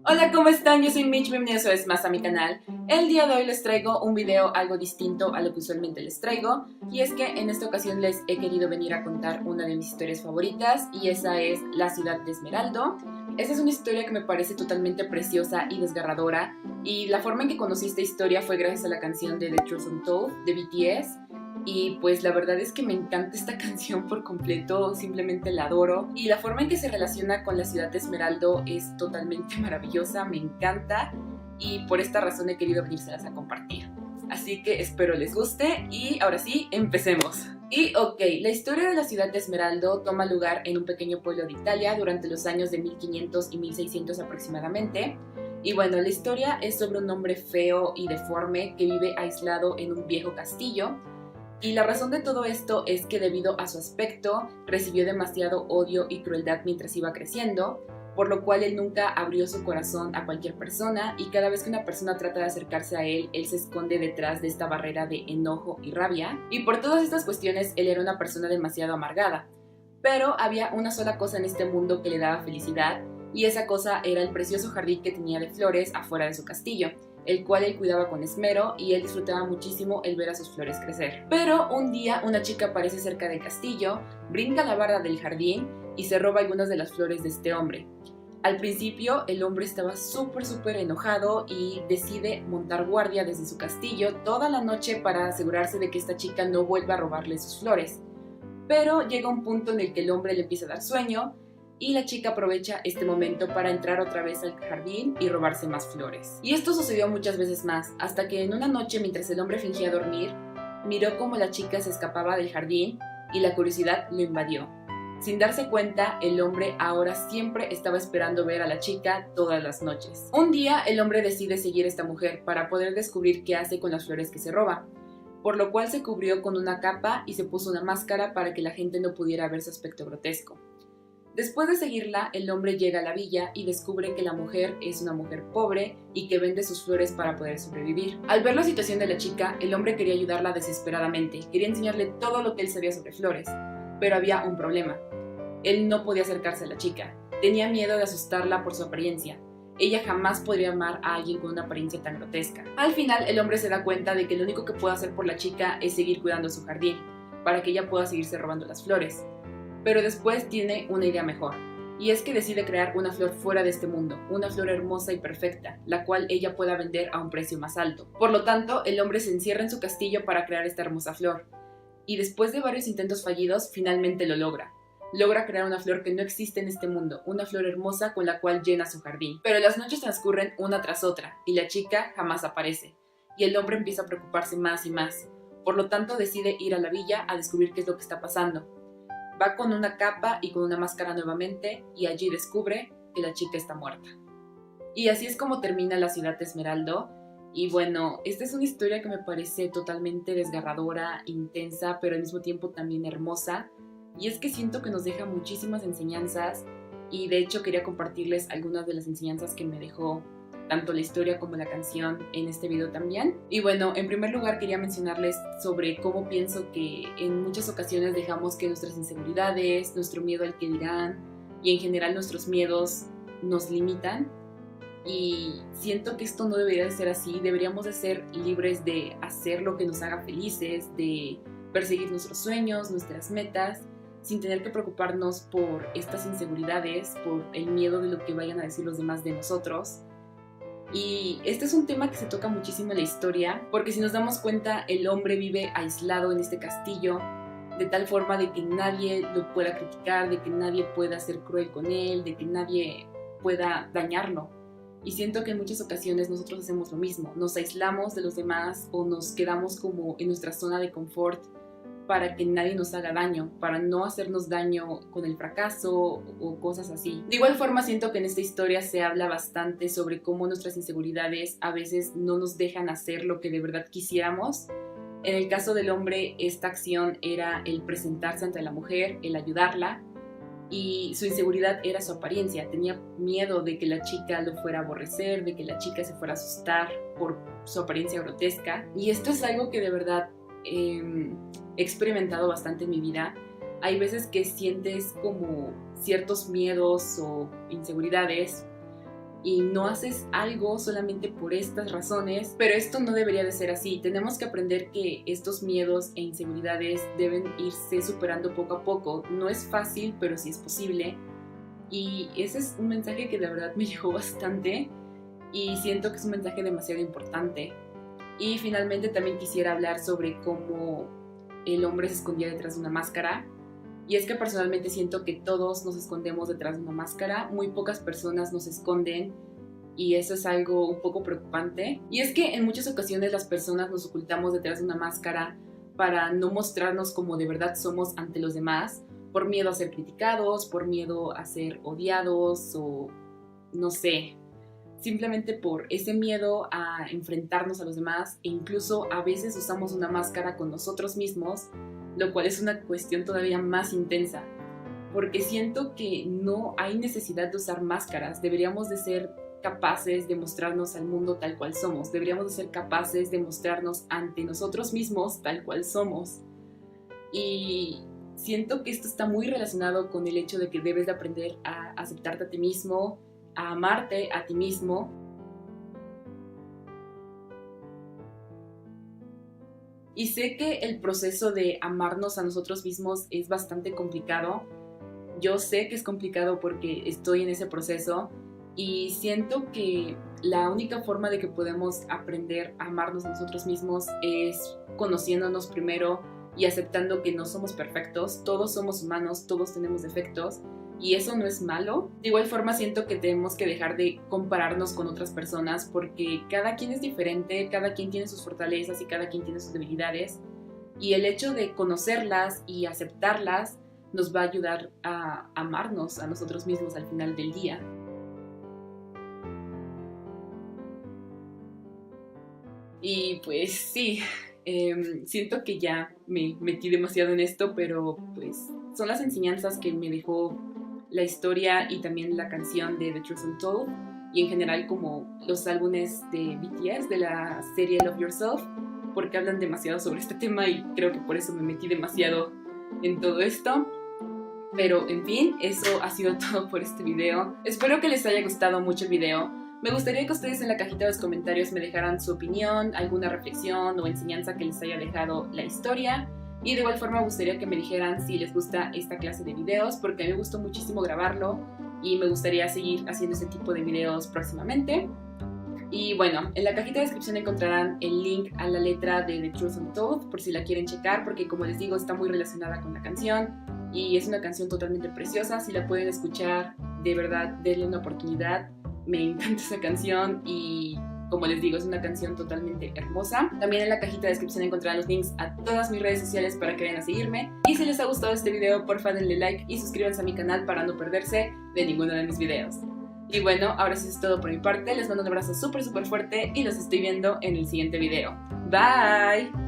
Hola, ¿cómo están? Yo soy Mitch, bienvenidos una vez más a mi canal. El día de hoy les traigo un video algo distinto a lo que usualmente les traigo, y es que en esta ocasión les he querido venir a contar una de mis historias favoritas, y esa es La ciudad de Esmeraldo. Esta es una historia que me parece totalmente preciosa y desgarradora, y la forma en que conocí esta historia fue gracias a la canción de The Truth Untold de BTS. Y pues la verdad es que me encanta esta canción por completo, simplemente la adoro. Y la forma en que se relaciona con la ciudad de Esmeraldo es totalmente maravillosa, me encanta. Y por esta razón he querido venírselas a compartir. Así que espero les guste y ahora sí, empecemos. Y ok, la historia de la ciudad de Esmeraldo toma lugar en un pequeño pueblo de Italia durante los años de 1500 y 1600 aproximadamente. Y bueno, la historia es sobre un hombre feo y deforme que vive aislado en un viejo castillo. Y la razón de todo esto es que debido a su aspecto recibió demasiado odio y crueldad mientras iba creciendo, por lo cual él nunca abrió su corazón a cualquier persona, y cada vez que una persona trata de acercarse a él se esconde detrás de esta barrera de enojo y rabia. Y por todas estas cuestiones él era una persona demasiado amargada. Pero había una sola cosa en este mundo que le daba felicidad, y esa cosa era el precioso jardín que tenía de flores afuera de su castillo, el cual él cuidaba con esmero, y él disfrutaba muchísimo el ver a sus flores crecer. Pero un día una chica aparece cerca del castillo, brinca la barda del jardín y se roba algunas de las flores de este hombre. Al principio el hombre estaba súper enojado y decide montar guardia desde su castillo toda la noche para asegurarse de que esta chica no vuelva a robarle sus flores. Pero llega un punto en el que el hombre le empieza a dar sueño, y la chica aprovecha este momento para entrar otra vez al jardín y robarse más flores. Y esto sucedió muchas veces más, hasta que en una noche, mientras el hombre fingía dormir, miró cómo la chica se escapaba del jardín y la curiosidad lo invadió. Sin darse cuenta, el hombre ahora siempre estaba esperando ver a la chica todas las noches. Un día, el hombre decide seguir a esta mujer para poder descubrir qué hace con las flores que se roba, por lo cual se cubrió con una capa y se puso una máscara para que la gente no pudiera ver su aspecto grotesco. Después de seguirla, el hombre llega a la villa y descubre que la mujer es una mujer pobre y que vende sus flores para poder sobrevivir. Al ver la situación de la chica, el hombre quería ayudarla desesperadamente, quería enseñarle todo lo que él sabía sobre flores, pero había un problema. Él no podía acercarse a la chica, tenía miedo de asustarla por su apariencia. Ella jamás podría amar a alguien con una apariencia tan grotesca. Al final, el hombre se da cuenta de que lo único que puede hacer por la chica es seguir cuidando su jardín, para que ella pueda seguirse robando las flores. Pero después tiene una idea mejor, y es que decide crear una flor fuera de este mundo, una flor hermosa y perfecta, la cual ella pueda vender a un precio más alto. Por lo tanto, el hombre se encierra en su castillo para crear esta hermosa flor, y después de varios intentos fallidos, finalmente lo logra. Logra crear una flor que no existe en este mundo, una flor hermosa con la cual llena su jardín. Pero las noches transcurren una tras otra, y la chica jamás aparece, y el hombre empieza a preocuparse más y más. Por lo tanto, decide ir a la villa a descubrir qué es lo que está pasando. Va con una capa y con una máscara nuevamente, y allí descubre que la chica está muerta. Y así es como termina La ciudad de Esmeraldo. Y bueno, esta es una historia que me parece totalmente desgarradora, intensa, pero al mismo tiempo también hermosa. Y es que siento que nos deja muchísimas enseñanzas, y de hecho quería compartirles algunas de las enseñanzas que me dejó tanto la historia como la canción en este video también. Y bueno, en primer lugar quería mencionarles sobre cómo pienso que en muchas ocasiones dejamos que nuestras inseguridades, nuestro miedo al que dirán y en general nuestros miedos nos limitan. Y siento que esto no debería de ser así, deberíamos de ser libres de hacer lo que nos haga felices, de perseguir nuestros sueños, nuestras metas, sin tener que preocuparnos por estas inseguridades, por el miedo de lo que vayan a decir los demás de nosotros. Y este es un tema que se toca muchísimo en la historia, porque si nos damos cuenta, el hombre vive aislado en este castillo, de tal forma de que nadie lo pueda criticar, de que nadie pueda ser cruel con él, de que nadie pueda dañarlo. Y siento que en muchas ocasiones nosotros hacemos lo mismo, nos aislamos de los demás o nos quedamos como en nuestra zona de confort para que nadie nos haga daño, para no hacernos daño con el fracaso o cosas así. De igual forma, siento que en esta historia se habla bastante sobre cómo nuestras inseguridades a veces no nos dejan hacer lo que de verdad quisiéramos. En el caso del hombre, esta acción era el presentarse ante la mujer, el ayudarla, y su inseguridad era su apariencia. Tenía miedo de que la chica lo fuera a aborrecer, de que la chica se fuera a asustar por su apariencia grotesca. Y esto es algo que de verdad he experimentado bastante en mi vida. Hay veces que sientes como ciertos miedos o inseguridades y no haces algo solamente por estas razones, pero esto no debería de ser así. Tenemos que aprender que estos miedos e inseguridades deben irse superando poco a poco. No es fácil, pero sí es posible, y ese es un mensaje que de verdad me llegó bastante y siento que es un mensaje demasiado importante. Y finalmente también quisiera hablar sobre cómo el hombre se escondía detrás de una máscara. Y es que personalmente siento que todos nos escondemos detrás de una máscara, muy pocas personas nos esconden y eso es algo un poco preocupante. Y es que en muchas ocasiones las personas nos ocultamos detrás de una máscara para no mostrarnos como de verdad somos ante los demás, por miedo a ser criticados, por miedo a ser odiados o no sé, simplemente por ese miedo a enfrentarnos a los demás, e incluso a veces usamos una máscara con nosotros mismos, lo cual es una cuestión todavía más intensa, porque siento que no hay necesidad de usar máscaras. Deberíamos de ser capaces de mostrarnos al mundo tal cual somos, deberíamos de ser capaces de mostrarnos ante nosotros mismos tal cual somos. Y siento que esto está muy relacionado con el hecho de que debes de aprender a aceptarte a ti mismo, a amarte a ti mismo. Y sé que el proceso de amarnos a nosotros mismos es bastante complicado. Yo sé que es complicado porque estoy en ese proceso y siento que la única forma de que podemos aprender a amarnos a nosotros mismos es conociéndonos primero y aceptando que no somos perfectos. Todos somos humanos, todos tenemos defectos y eso no es malo. De igual forma siento que tenemos que dejar de compararnos con otras personas porque cada quien es diferente, cada quien tiene sus fortalezas y cada quien tiene sus debilidades, y el hecho de conocerlas y aceptarlas nos va a ayudar a amarnos a nosotros mismos al final del día. Y pues sí, siento que ya me metí demasiado en esto, pero pues son las enseñanzas que me dejó la historia y también la canción de The Truth Untold, y en general como los álbumes de BTS de la serie Love Yourself, porque hablan demasiado sobre este tema y creo que por eso me metí demasiado en todo esto. Pero en fin, eso ha sido todo por este video. Espero que les haya gustado mucho el video. Me gustaría que ustedes en la cajita de los comentarios me dejaran su opinión, alguna reflexión o enseñanza que les haya dejado la historia. Y de igual forma me gustaría que me dijeran si les gusta esta clase de videos, porque a mí me gustó muchísimo grabarlo y me gustaría seguir haciendo este tipo de videos próximamente. Y bueno, en la cajita de descripción encontrarán el link a la letra de The Truth Untold por si la quieren checar, porque como les digo está muy relacionada con la canción y es una canción totalmente preciosa. Si la pueden escuchar, de verdad denle una oportunidad. Me encanta esa canción y como les digo es una canción totalmente hermosa. También en la cajita de descripción encontrarán los links a todas mis redes sociales para que vayan a seguirme. Y si les ha gustado este video, porfa denle like y suscríbanse a mi canal para no perderse de ninguno de mis videos. Y bueno, ahora sí es todo por mi parte. Les mando un abrazo súper fuerte y los estoy viendo en el siguiente video. Bye.